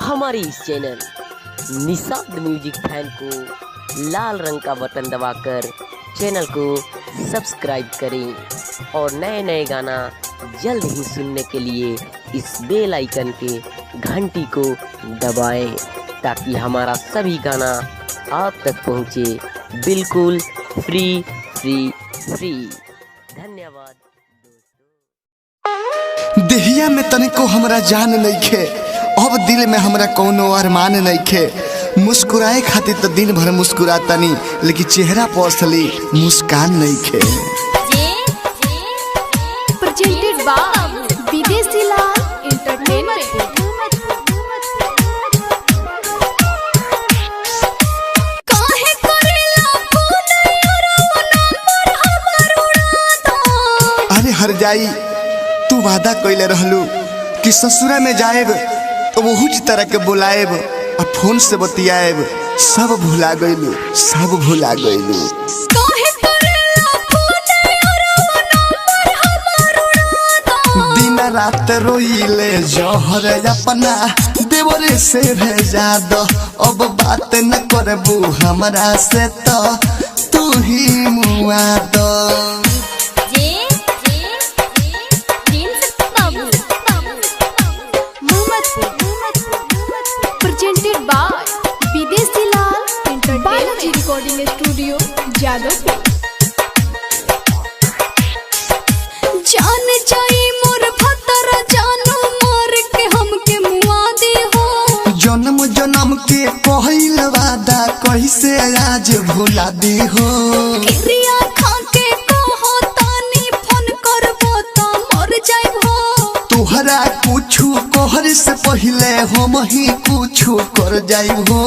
हमारे इस channel Nishad music fan को लाल रंग का बटन दबाकर चैनल को सब्सक्राइब करें और नए नए गाना जल्द ही सुनने के लिए इस बेल आइकन के घंटी को दबाएं ताकि हमारा सभी गाना आप तक पहुंचे बिल्कुल फ्री फ्री फ्री। धन्यवाद दोस्तों। देहिया में तनिको हमरा जान नइखे, अब दिल में हमरा कोनो अरमान नइखे। मुस्कुराए खातिर तो दिन भर मुस्कुरातनी, लेकिन चेहरा पर असली मुस्कान नइखे। प्रेजेंटेड बाय विदेशी लाल एंटरटेनमेंट। अरे हर जाई, तू वादा कइले रहलू कि ससुरा में जाएब तो वहुच तरह के बुलाएब और फोन से बतियाएब। सब भुला गइलू, सब भुला गइलू। दिन रात रोइले जहर अपना देवरे से भेजा दो। अब बात न करबू हमरा से तो तू ही मुआ दो। प्रेजेंटेड बाय विदेशी लाल एंटरटेनमेंट रिकॉर्डिंग स्टूडियो जादवपुर। जान जाई मोर भतर जानू मार के हमके मुआ दे हो। जन्म जन्म के कहल वादा कैसे आज भुला दी हो। क्रिया खा के कहो तानी फोन करबो त मर जाइबो। तुहरा कुछु कहर से पहले हम ही कुछु कर जाइबो।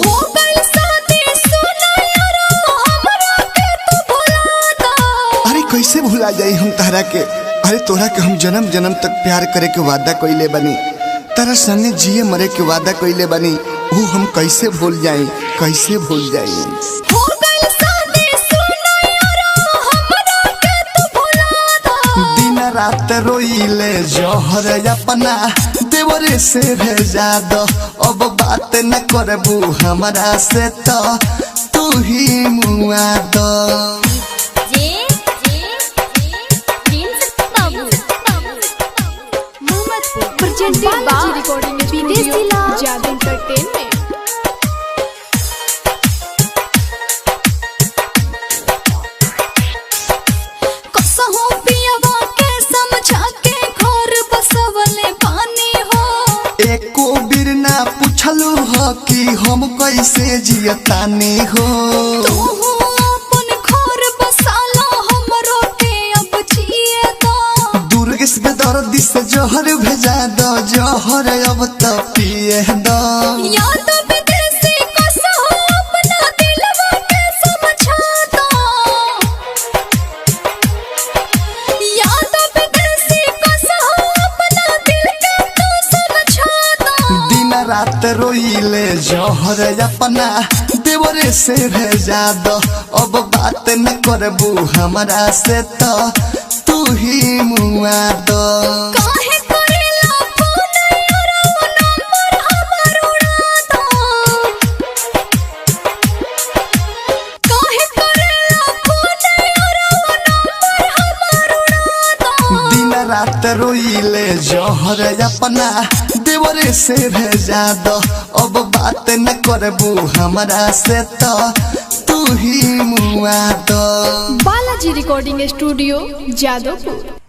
हो गइल शादी सुनो यारो हमरा के तू भुला दा। अरे कैसे भुला जाई हम तहरा के। अरे तोरा के हम जन्म जन्म तक प्यार करे के वादा कइले बनी, तारा संगे जिए मरे के वादा कइले बनी। वो हम कैसे भूल जाई, कैसे भूल जाई। हो गइल शादी सुनो यारो हमरा के तू भुला दा। दिन रात रोइले जहर अपना देवरे से भेजा दो। अब बात न करबू हमरा से तो तू ही मुआ दो। प्रेजेंटेड बाय रिकॉर्डिंग विदेशी लाल जादू एंटरटेनमेंट। कसहो पियवा के समझा के घर बसवले पानी हो। एको बिर ना पूछलू हो कि हम कैसे जियतानी हो। तू अपन घर बसाला हमरो के अब जिए दो। दुर्गेश बेदर्दी से जहर भेजा दो, जहर अब तो पिए दो। याद विदेशी कसहो अपना दिलवा के समझा दो। याद विदेशी कसहो अपना दिल के तू समझा दो। दिन रात रोइले जहर अपना देवरे से भेजा दो। अब बात न करबू हमरा से तो तू ही मुआ दो। काहे करेला फोन यारो नंबर हमर उड़ा दो। काहे करेला फोन यारो नंबर हमर उड़ा दो। दिन रात रोइले जहर अपना देवरे से भेजा दो। अब बात न करबू हमरा से तो तू ही मुआ दो। Balaji recording studio Jadavpur.